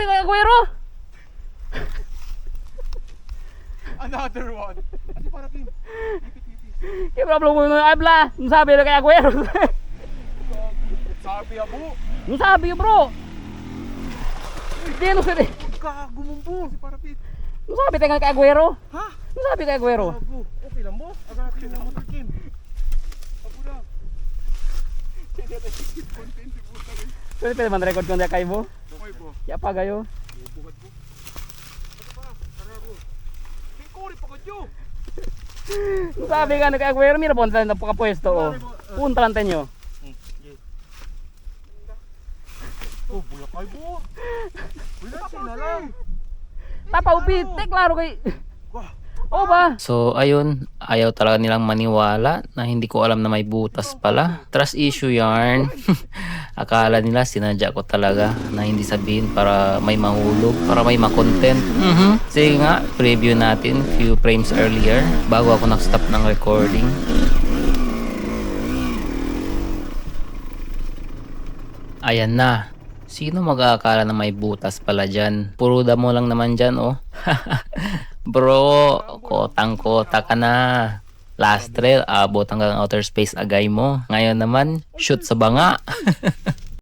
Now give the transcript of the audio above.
sabi kay Aguero. Another one. Ate para Kim. Ipit-ipit. Kaya problem mo yung abla. Ang sabi na kay Aguero. Sabi abo. Ang sabi bro. Hindi ano sabi. Kagumumbo si Parapit. Ang sabi tayo kay Aguero. Ha? Ang sabi kay Aguero. Abo. Okay lang mo? Agad yung motor Kim. Abo na. Hindi na sikit content si puta rin. Pwede pwede man record ko na kay mo. Okay po. Kaya pa kayo. Bubugat po. Ano pa? Tara po. Kikuri pa kadyo. Ang sabi ka na kay Aguero. Mira po na pagkapwesto. Oh. Punta lang tayo. Oh, bulakay po. Wala sila lang. Tapaupitik, klaro kay... O ba? So ayun, ayaw talaga nilang maniwala na hindi ko alam na may butas pala. Trust issue yarn. Akala nila sinadya ko talaga na hindi sabihin para may mahulog, para may makontent. Sige nga, preview natin few frames earlier bago ako nag-stop ng recording. Ayan na. Sino mag-aakala na may butas pala dyan? Puro damo lang naman dyan, oh. Bro, kotang-kota ka na. Last trail, abot hanggang outer space agay mo. Ngayon naman, shoot sa banga.